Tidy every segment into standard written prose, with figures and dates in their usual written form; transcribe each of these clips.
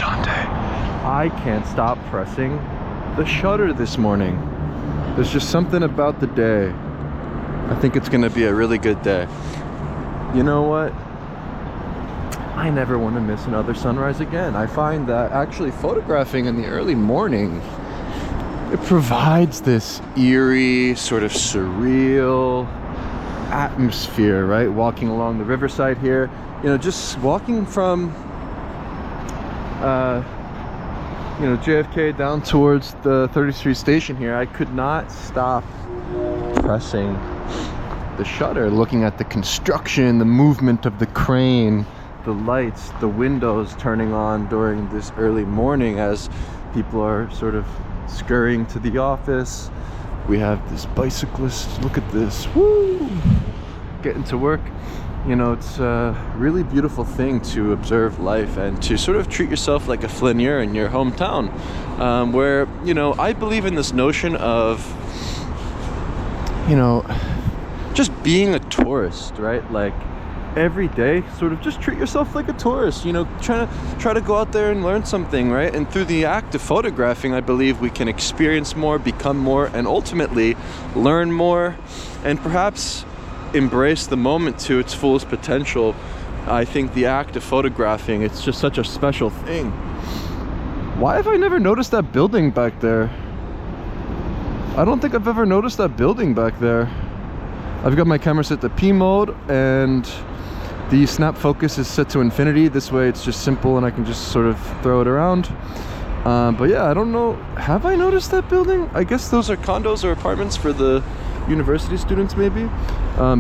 I can't stop pressing the shutter this morning. There's just something about the day. I think it's gonna be a really good day. You know what? I never want to miss another sunrise again. I find that actually photographing in the early morning, it provides this eerie, sort of surreal atmosphere, right? Walking along the riverside here, you know, just walking from you know, JFK down towards the 30th Street station here, I could not stop pressing the shutter, looking at the construction, the movement of the crane, the lights, the windows turning on during this early morning as people are sort of scurrying to the office. We have this bicyclist, look at this, woo, getting to work. You know, it's a really beautiful thing to observe life and to sort of treat yourself like a flâner in your hometown, where, you know, I believe in this notion of, you know, just being a tourist, right? Like every day, sort of just treat yourself like a tourist, you know, try to go out there and learn something, right? And through the act of photographing, I believe we can experience more, become more, and ultimately learn more, and perhaps embrace the moment to its fullest potential. I think the act of photographing, it's just such a special thing. Why have I never noticed that building back there? I don't think I've ever noticed that building back there. I've got my camera set to P mode and the snap focus is set to infinity. This way it's just simple and I can just sort of throw it around. But yeah, I don't know, have I noticed that building? I guess those are condos or apartments for the university students maybe.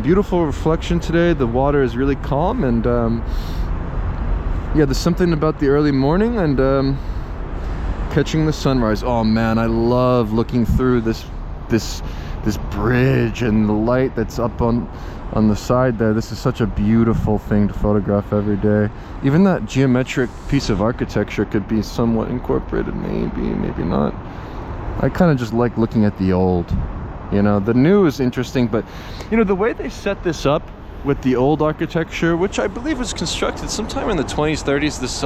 Beautiful reflection today. The water is really calm, and yeah, there's something about the early morning and catching the sunrise. Oh man, I love looking through this bridge and the light that's up on the side there. This is such a beautiful thing to photograph every day. Even that geometric piece of architecture could be somewhat incorporated, maybe not. I kind of just like looking at the old. You know, the new is interesting, but you know, the way they set this up with the old architecture, which I believe was constructed sometime in the 20s, 30s, this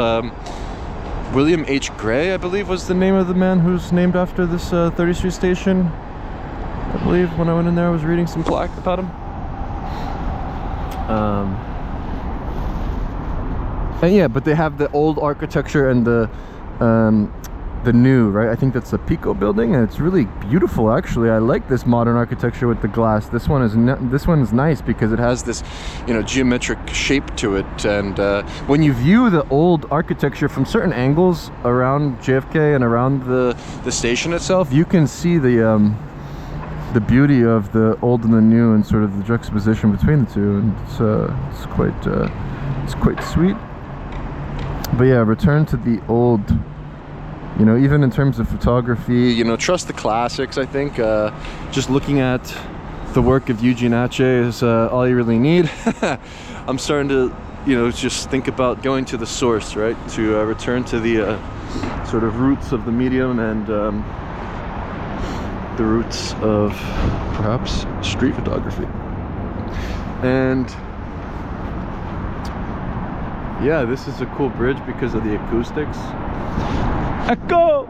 William H. Gray, I believe, was the name of the man who's named after this 30th Street station. I believe when I went in there, I was reading some plaque about him. And yeah, but they have the old architecture and the new, right? I think that's the Pico building, and it's really beautiful actually. I like this modern architecture with the glass. This one is nice because it has this, you know, geometric shape to it, and when you view the old architecture from certain angles around JFK and around the station itself, you can see the beauty of the old and the new and sort of the juxtaposition between the two, and it's quite sweet. But yeah, return to the old. You know, even in terms of photography, you know, trust the classics, I think. Just looking at the work of Eugene Ache is all you really need. I'm starting to, you know, just think about going to the source, right? To return to the sort of roots of the medium and the roots of perhaps street photography. And yeah, this is a cool bridge because of the acoustics. Echo!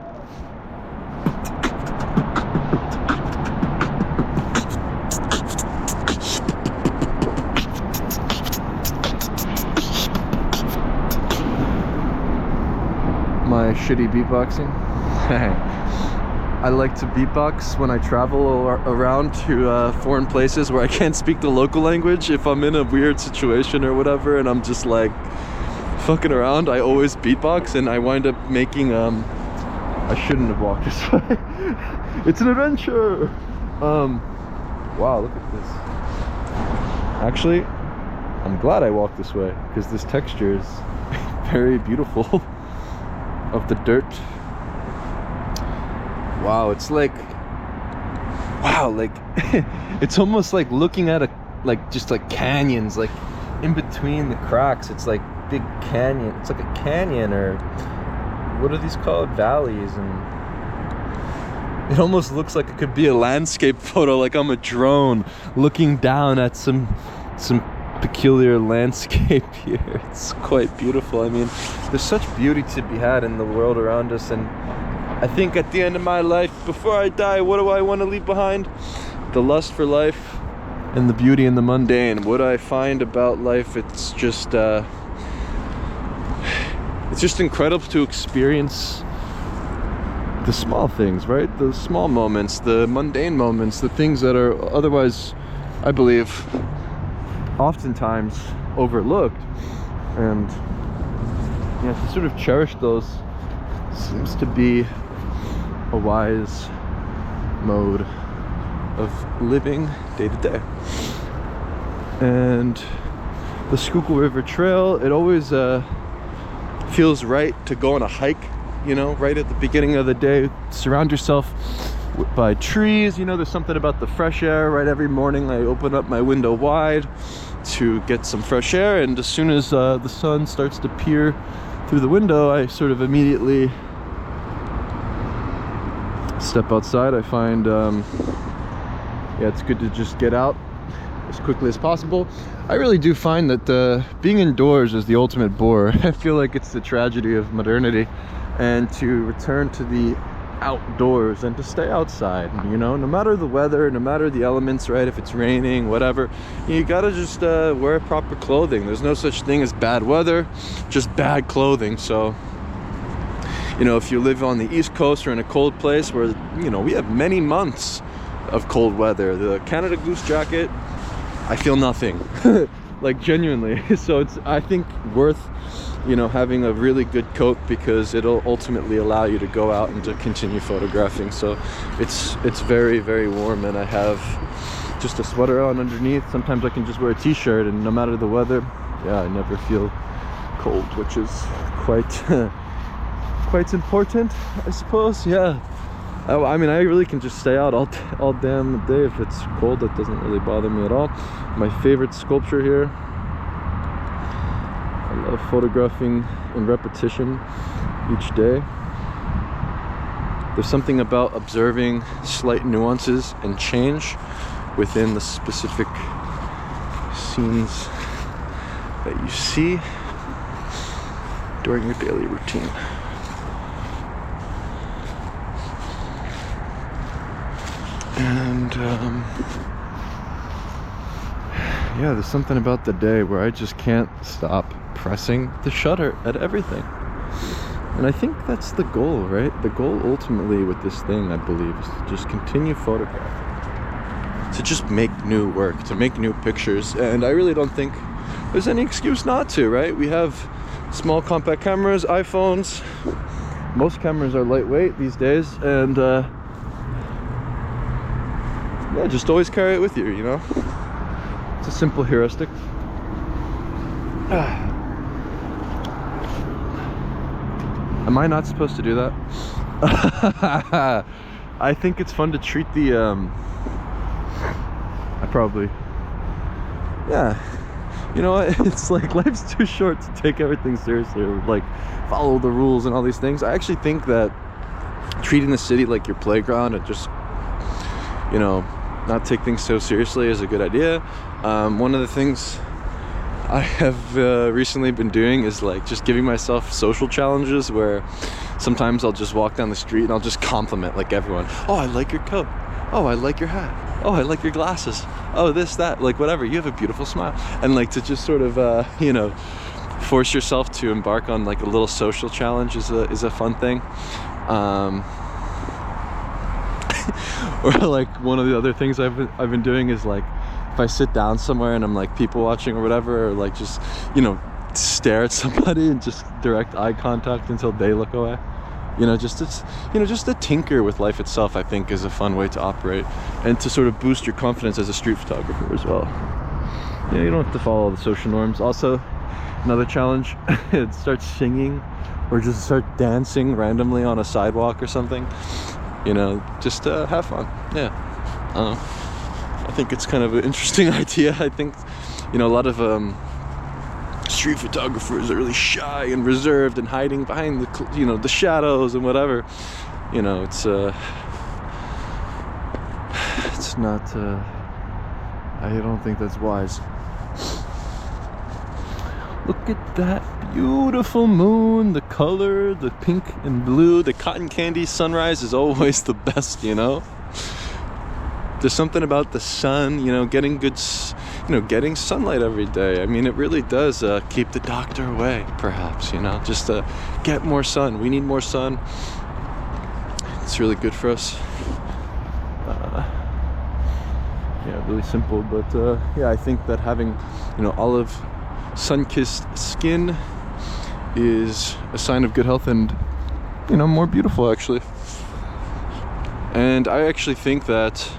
My shitty beatboxing. I like to beatbox when I travel around to foreign places where I can't speak the local language. If I'm in a weird situation or whatever and I'm just like fucking around, I always beatbox, and I wind up making I shouldn't have walked this way. It's an adventure. Wow, look at this. Actually, I'm glad I walked this way because this texture is very beautiful of the dirt. Wow, it's like, wow, like it's almost like looking at just like canyons, like in between the cracks. It's like big canyon. It's like a canyon, or what are these called? Valleys. And it almost looks like it could be a landscape photo, like I'm a drone looking down at some peculiar landscape here. It's quite beautiful. I mean, there's such beauty to be had in the world around us, and I think at the end of my life, before I die, what do I want to leave behind? The lust for life and the beauty in the mundane. What I find about life, it's just incredible to experience the small things, right? The small moments, the mundane moments, the things that are otherwise, I believe, oftentimes overlooked. And yeah, to sort of cherish those seems to be a wise mode of living day to day. And the Schuylkill River Trail, it always feels right to go on a hike, you know, right at the beginning of the day. Surround yourself by trees. You know, there's something about the fresh air. Right, every morning I open up my window wide to get some fresh air, and as soon as the sun starts to peer through the window, I sort of immediately step outside. I find yeah, it's good to just get out as quickly as possible. I really do find that being indoors is the ultimate bore. I feel like it's the tragedy of modernity, and to return to the outdoors and to stay outside, you know, no matter the weather, no matter the elements, right? If it's raining, whatever, you gotta just wear proper clothing. There's no such thing as bad weather, just bad clothing. So, you know, if you live on the East Coast or in a cold place where, you know, we have many months of cold weather, the Canada Goose jacket, I feel nothing. Like, genuinely. So it's, I think, worth, you know, having a really good coat, because it'll ultimately allow you to go out and to continue photographing. So it's very, very warm, and I have just a sweater on underneath. Sometimes I can just wear a t-shirt, and no matter the weather, yeah, I never feel cold, which is quite quite important, I suppose. Yeah, I mean, I really can just stay out all damn day. If it's cold, that doesn't really bother me at all. My favorite sculpture here. I love photographing in repetition each day. There's something about observing slight nuances and change within the specific scenes that you see during your daily routine. And yeah, there's something about the day where I just can't stop pressing the shutter at everything. And I think that's the goal, right? The goal ultimately with this thing, I believe, is to just continue photographing, to just make new work, to make new pictures. And I really don't think there's any excuse not to, right? We have small compact cameras, iPhones. Most cameras are lightweight these days, and yeah, just always carry it with you, you know? It's a simple heuristic. Am I not supposed to do that? I think it's fun to treat the yeah, you know what, it's like life's too short to take everything seriously, or like follow the rules and all these things. I actually think that treating the city like your playground and just, you know, not take things so seriously is a good idea. One of the things I have recently been doing is like just giving myself social challenges, where sometimes I'll just walk down the street and I'll just compliment like everyone. Oh, I like your coat. Oh, I like your hat. Oh, I like your glasses. Oh, this, that, like whatever. You have a beautiful smile. And like to just sort of, you know, force yourself to embark on like a little social challenge is a fun thing. Or like one of the other things I've been doing is like, if I sit down somewhere and I'm like people watching or whatever, or like just, you know, stare at somebody and just direct eye contact until they look away. You know, just to tinker with life itself, I think, is a fun way to operate, and to sort of boost your confidence as a street photographer as well. Yeah, you don't have to follow the social norms. Also, another challenge, start singing or just start dancing randomly on a sidewalk or something. You know, just have fun. Yeah, I think it's kind of an interesting idea. I think, you know, a lot of street photographers are really shy and reserved and hiding behind the, you know, the shadows and whatever. You know, it's not. I don't think that's wise. Look at that beautiful moon, the color, the pink and blue, the cotton candy sunrise is always the best, you know? There's something about the sun, you know, getting getting sunlight every day. I mean, it really does keep the doctor away, perhaps, you know, just get more sun. We need more sun. It's really good for us. Yeah, really simple, but yeah, I think that having, you know, olive sun-kissed skin is a sign of good health and, you know, more beautiful actually. And I actually think that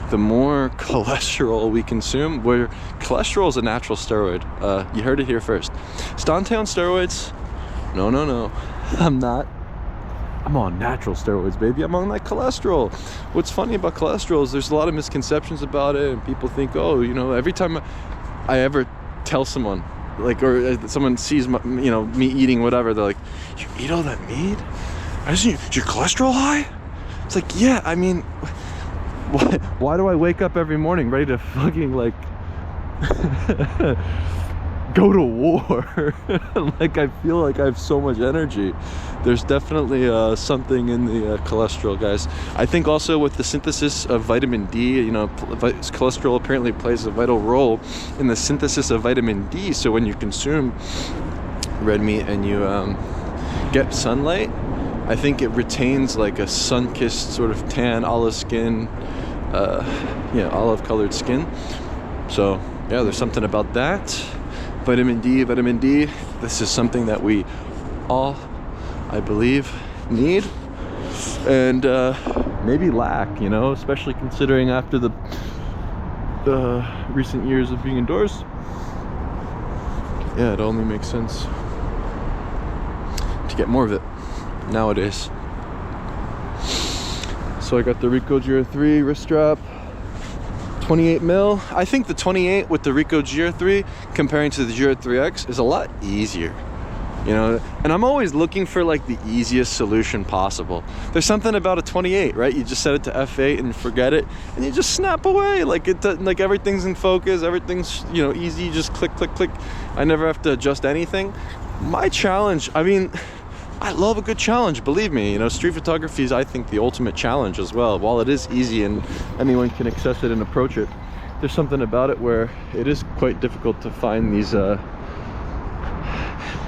the more cholesterol we consume, where cholesterol is a natural steroid, you heard it here first. Is Dante on steroids? No, I'm not. I'm on natural steroids, baby. I'm on like cholesterol. What's funny about cholesterol is there's a lot of misconceptions about it, and people think, oh, you know, every time I ever tell someone, like, or someone sees my, you know, me eating whatever, they're like, you eat all that meat? Is your cholesterol high? It's like, yeah, I mean, why do I wake up every morning ready to fucking like go to war? Like, I feel like I have so much energy. There's definitely something in the cholesterol, guys. I think also with the synthesis of vitamin D, you know, cholesterol apparently plays a vital role in the synthesis of vitamin D. So when you consume red meat and you get sunlight, I think it retains like a sun-kissed sort of tan, olive skin, yeah, olive colored skin. So yeah, there's something about that. Vitamin D, this is something that we all, I believe, need and maybe lack, you know, especially considering after the recent years of being indoors. Yeah, it only makes sense to get more of it nowadays. So I got the Ricoh GR3 wrist strap, 28 mil. I think the 28 with the Ricoh GR3 comparing to the GR3X is a lot easier, you know, and I'm always looking for like the easiest solution possible. There's something about a 28, right? You just set it to F8 and forget it, and you just snap away. Like like everything's in focus, everything's, you know, easy. You just click, click, click. I never have to adjust anything. My challenge, I mean, I love a good challenge, believe me. You know, street photography is, I think, the ultimate challenge as well. While it is easy and anyone can access it and approach it, there's something about it where it is quite difficult to find these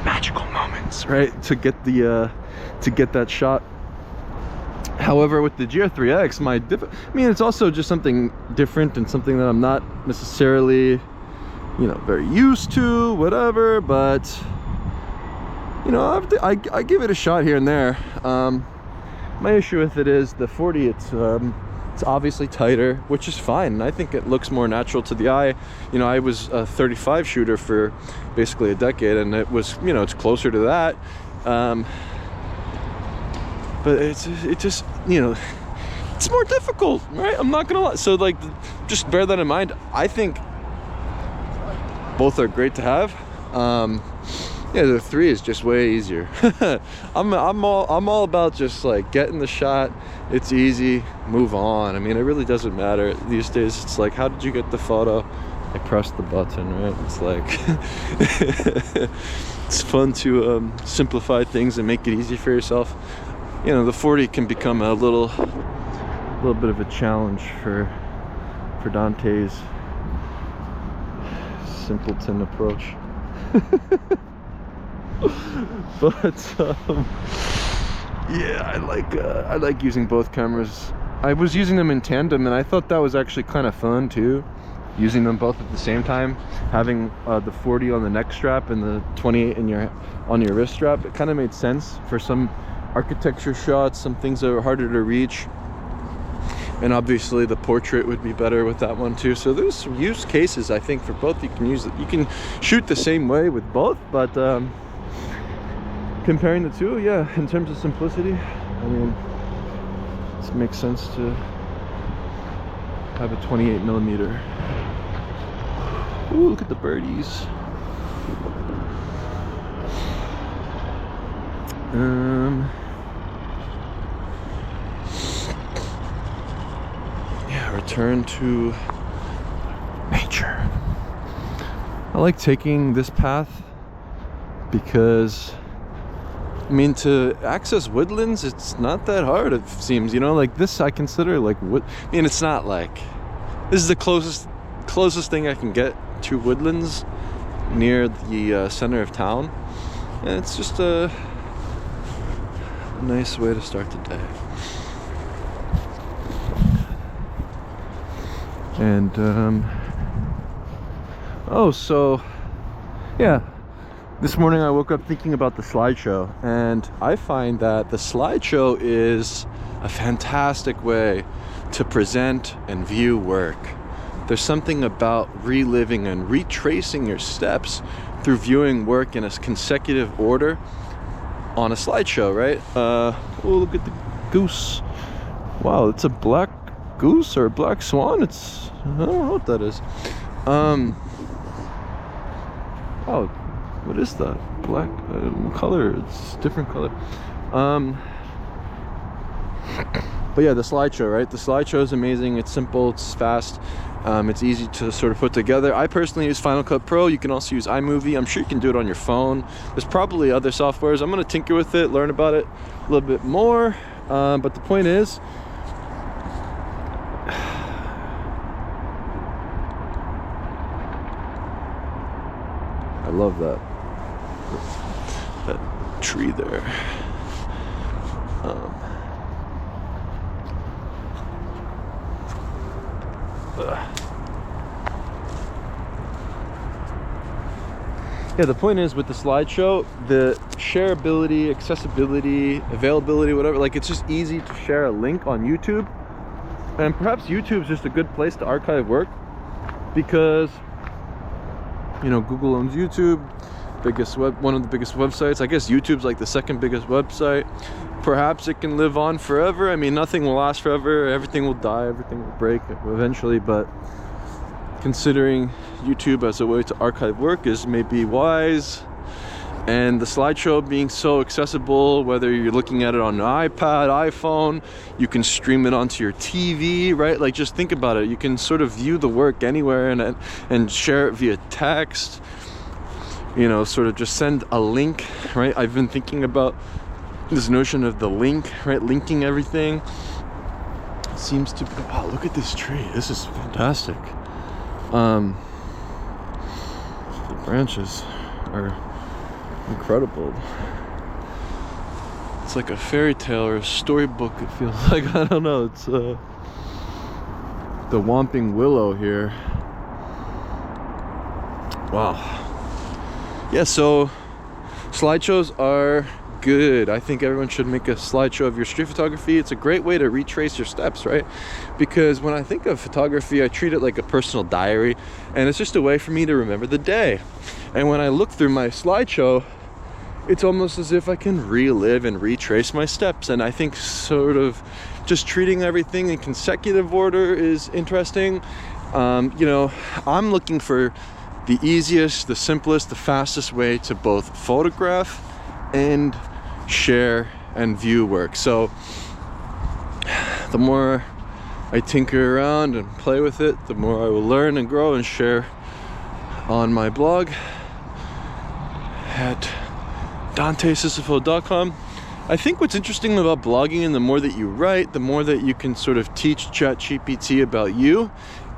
magical moments, right? To get that shot. However, with the GR3X, I mean, it's also just something different and something that I'm not necessarily, you know, very used to, whatever, but you know, I give it a shot here and there. My issue with it is the 40, it's obviously tighter, which is fine, and I think it looks more natural to the eye. You know, I was a 35 shooter for basically a decade, and it was, you know, it's closer to that. But it just, you know, it's more difficult, right? I'm not gonna lie. So like, just bear that in mind. I think both are great to have. Yeah, the 3 is just way easier. I'm all about just like getting the shot. It's easy, move on. I mean, it really doesn't matter these days. It's like, how did you get the photo? I pressed the button, right? It's like it's fun to simplify things and make it easy for yourself. You know, the 40 can become a little bit of a challenge for Dante's simpleton approach. But yeah, I like using both cameras. I was using them in tandem, and I thought that was actually kind of fun too, using them both at the same time, having the 40 on the neck strap and the 28 on your wrist strap. It kind of made sense for some architecture shots, some things that are harder to reach, and obviously the portrait would be better with that one too. So there's some use cases, I think, for both. You can use it, you can shoot the same way with both, but comparing the two, yeah, in terms of simplicity, I mean, it makes sense to have a 28 millimeter. Ooh, look at the birdies. Yeah, return to nature. I like taking this path because I mean, to access woodlands, it's not that hard, it seems, you know, like this I consider like wood. I mean, it's not like, this is the closest thing I can get to woodlands near the center of town, and it's just a nice way to start the day. And oh, so yeah, this morning I woke up thinking about the slideshow, and I find that the slideshow is a fantastic way to present and view work. There's something about reliving and retracing your steps through viewing work in a consecutive order on a slideshow, right? Oh, look at the goose. Wow, it's a black goose or a black swan. It's, I don't know what that is. Oh, what is that? Black color. It's different color. But yeah, the slideshow, right? The slideshow is amazing. It's simple. It's fast. It's easy to sort of put together. I personally use Final Cut Pro. You can also use iMovie. I'm sure you can do it on your phone. There's probably other softwares. I'm going to tinker with it, learn about it a little bit more. But the point is, I love that tree there. Yeah, the point is with the slideshow, the shareability, accessibility, availability, whatever, like it's just easy to share a link on YouTube. And perhaps YouTube's just a good place to archive work because, you know, Google owns YouTube, one of the biggest websites. I guess YouTube's like the second biggest website. Perhaps it can live on forever. I mean, nothing will last forever. Everything will die, everything will break eventually, but considering YouTube as a way to archive work is maybe wise. And the slideshow being so accessible, whether you're looking at it on an iPad, iPhone, you can stream it onto your TV, right? Like, just think about it. You can sort of view the work anywhere and share it via text. You know, sort of just send a link, right? I've been thinking about this notion of the link, right? Linking everything. It seems to be, wow, look at this tree. This is fantastic. The branches are incredible. It's like a fairy tale or a storybook, it feels like. I don't know. It's the Whomping Willow here. Wow. Yeah, so slideshows are good. I think everyone should make a slideshow of your street photography. It's a great way to retrace your steps, right? Because when I think of photography, I treat it like a personal diary, and it's just a way for me to remember the day. And when I look through my slideshow, it's almost as if I can relive and retrace my steps. And I think sort of just treating everything in consecutive order is interesting. You know, I'm looking for the easiest, the simplest, the fastest way to both photograph and share and view work. So the more I tinker around and play with it, the more I will learn and grow and share on my blog at DanteSisifo.com. I think what's interesting about blogging, and the more that you write, the more that you can sort of teach ChatGPT about you.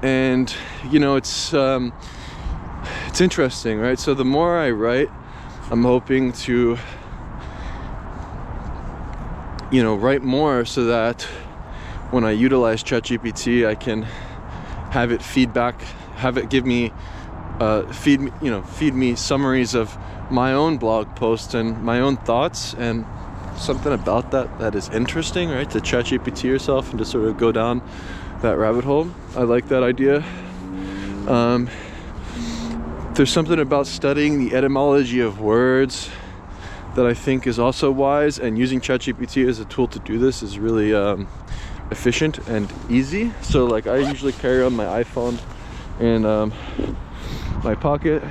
And you know, it's interesting, right? So the more I write, I'm hoping to, you know, write more so that when I utilize ChatGPT, I can have it feedback, have it give me, feed me summaries of my own blog posts and my own thoughts, and something about that is interesting, right? To ChatGPT yourself and to sort of go down that rabbit hole. I like that idea. There's something about studying the etymology of words that I think is also wise, and using ChatGPT as a tool to do this is really efficient and easy. So like, I usually carry on my iPhone in my pocket,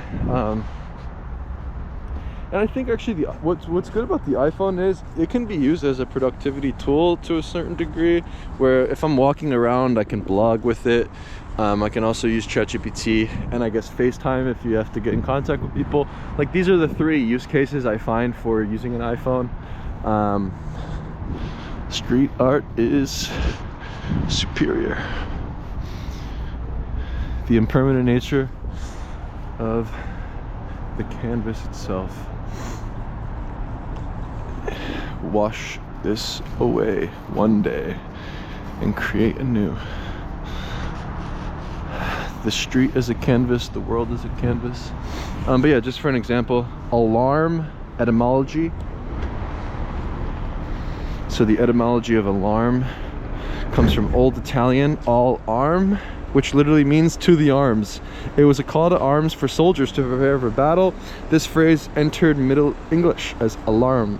And I think actually what's good about the iPhone is it can be used as a productivity tool to a certain degree, where if I'm walking around I can blog with it. I can also use ChatGPT, and I guess FaceTime if you have to get in contact with people. Like, these are the 3 use cases I find for using an iPhone. Street art is superior. The impermanent nature of the canvas itself. Wash this away one day and create anew. The street is a canvas, the world is a canvas. But yeah, just for an example, alarm etymology. So the etymology of alarm comes from Old Italian, all arm, which literally means to the arms. It was a call to arms for soldiers to prepare for battle. This phrase entered Middle English as alarm,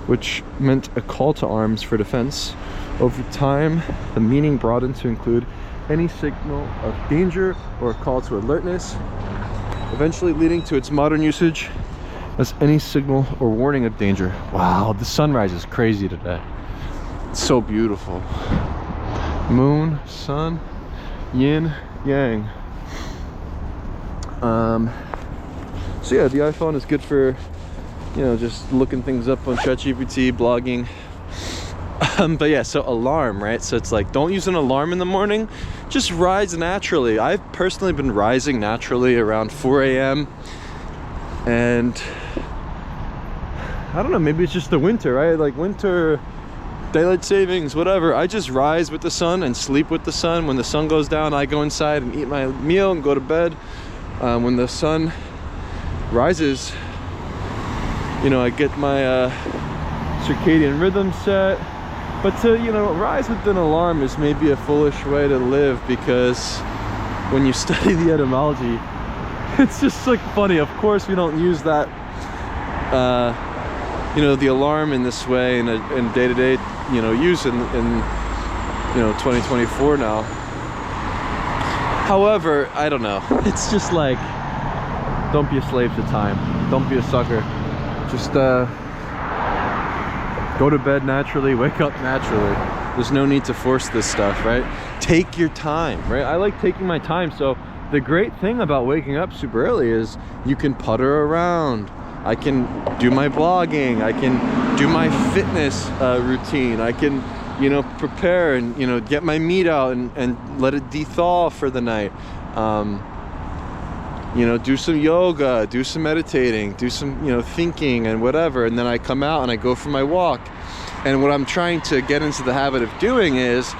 which meant a call to arms for defense. Over time, the meaning broadened to include any signal of danger or a call to alertness, eventually leading to its modern usage as any signal or warning of danger. Wow, the sunrise is crazy today. It's so beautiful. Moon, sun, yin, yang. So yeah, the iPhone is good for, you know, just looking things up on ChatGPT, blogging. But yeah, so alarm, right? So it's like, don't use an alarm in the morning, just rise naturally. I've personally been rising naturally around 4 a.m. and I don't know, maybe it's just the winter, right? Like winter, daylight savings, whatever. I just rise with the sun and sleep with the sun. When the sun goes down, I go inside and eat my meal and go to bed. When the sun rises, you know, I get my circadian rhythm set. But to, you know, rise with an alarm is maybe a foolish way to live, because when you study the etymology, it's just like funny. Of course, we don't use that, you know, the alarm in this way in day-to-day, you know, use in you know, 2024 now. However, I don't know. It's just like, don't be a slave to time. Don't be a sucker. Just go to bed naturally, wake up naturally. There's no need to force this stuff, right? Take your time, right? I like taking my time. So the great thing about waking up super early is you can putter around. I can do my blogging. I can do my fitness routine. I can, you know, prepare and, you know, get my meat out and let it de-thaw for the night. You know, do some yoga, do some meditating, do some, you know, thinking and whatever. And then I come out and I go for my walk. And what I'm trying to get into the habit of doing is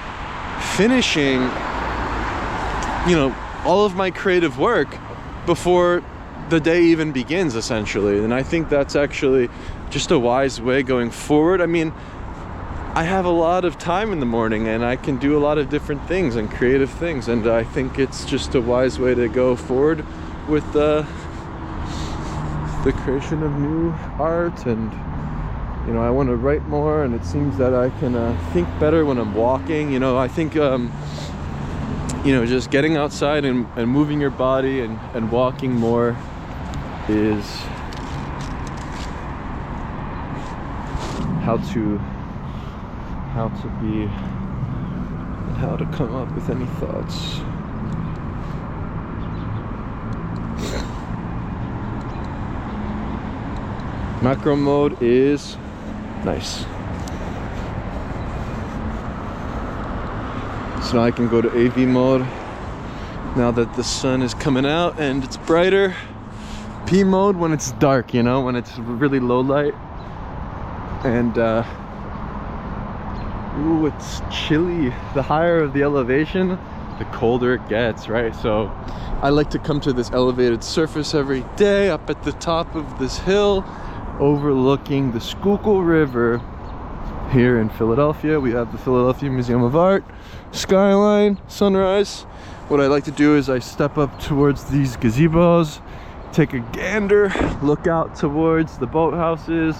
finishing, you know, all of my creative work before the day even begins, essentially. And I think that's actually just a wise way going forward. I mean, I have a lot of time in the morning and I can do a lot of different things and creative things. And I think it's just a wise way to go forward with the creation of new art. And, you know, I want to write more, and it seems that I can think better when I'm walking. You know, I think, you know, just getting outside and moving your body and walking more is how to be and how to come up with any thoughts. Macro mode is nice. So now I can go to AV mode now that the sun is coming out and it's brighter. P mode when it's dark, you know, when it's really low light. And ooh, it's chilly. The higher the elevation, the colder it gets, right? So I like to come to this elevated surface every day up at the top of this hill overlooking the Schuylkill River here in Philadelphia. We have the Philadelphia Museum of Art, skyline, sunrise. What I like to do is I step up towards these gazebos, take a gander, look out towards the boathouses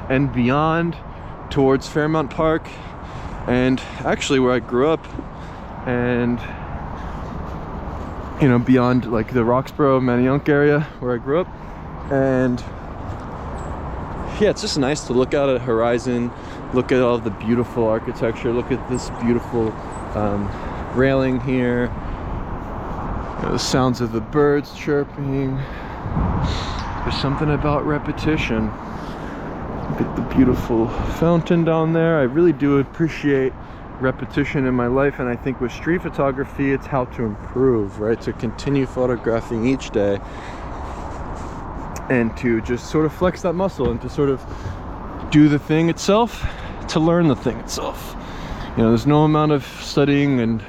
and beyond towards Fairmount Park, and actually where I grew up, and, you know, beyond like the Roxborough, Manayunk area where I grew up. And yeah, it's just nice to look out at the horizon, look at all the beautiful architecture, look at this beautiful railing here, you know, the sounds of the birds chirping. There's something about repetition. Look at the beautiful fountain down there. I really do appreciate repetition in my life, and I think with street photography it's how to improve, right? To continue photographing each day and to just sort of flex that muscle and to sort of do the thing itself, to learn the thing itself. You know, there's no amount of studying and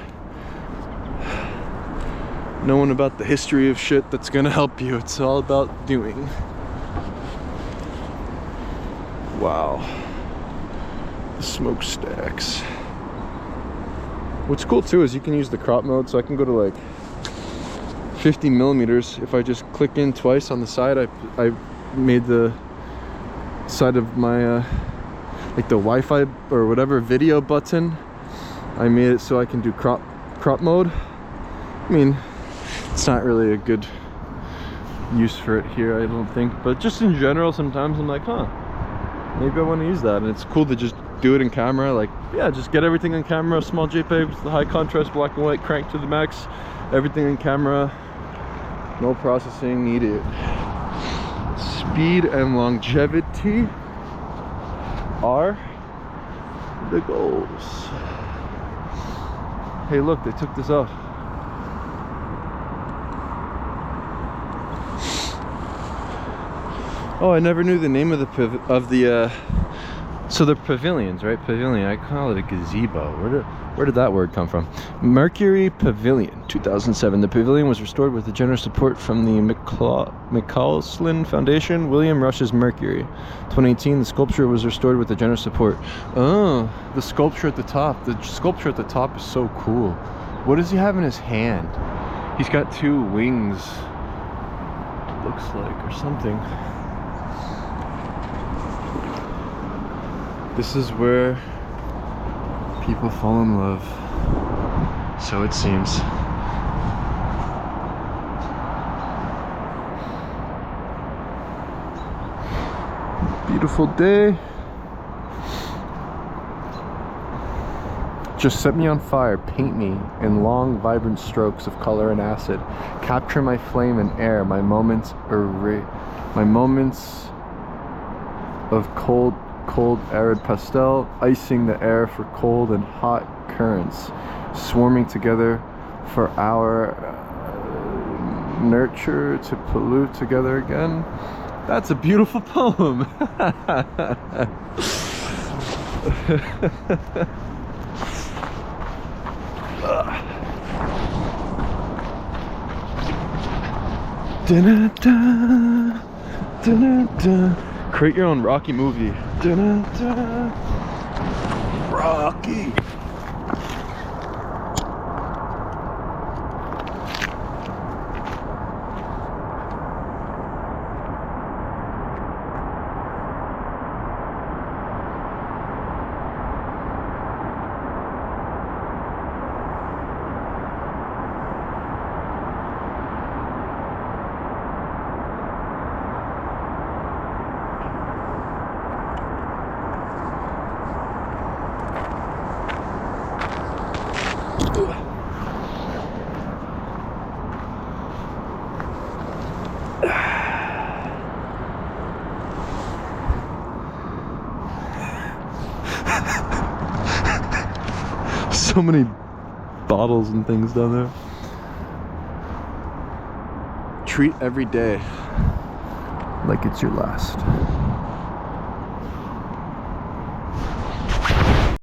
knowing about the history of shit that's gonna help you. It's all about doing. Wow, the smokestacks. What's cool too is you can use the crop mode, so I can go to like 50 millimeters. If I just click in twice on the side, I made the side of my like the Wi-Fi or whatever video button, I made it so I can do crop mode. I mean, it's not really a good use for it here, I don't think, but just in general, sometimes I'm like, huh, maybe I want to use that. And it's cool to just do it in camera, like, yeah, just get everything in camera, small JPEG, high contrast, black and white, crank to the max, everything in camera, no processing needed. Speed and longevity are the goals. Hey, look, they took this out. Oh, I never knew the name of the so they're pavilions, right? Pavilion. I call it a gazebo. Where did that word come from? Mercury Pavilion, 2007. The pavilion was restored with the generous support from the McCausland Foundation. William Rush's Mercury. 2018. The sculpture was restored with the generous support. Oh, the sculpture at the top. The sculpture at the top is so cool. What does he have in his hand? He's got two wings. Looks like, or something. This is where people fall in love, so it seems. Beautiful day. Just set me on fire, paint me in long, vibrant strokes of color and acid. Capture my flame and air, my moments of cold, arid pastel, icing the air for cold and hot currents, swarming together for our nurture to pollute together again. That's a beautiful poem. Da-da-da, da-da-da. Create your own Rocky movie. Da-da-da. Rocky. So many bottles and things down there. Treat every day like it's your last.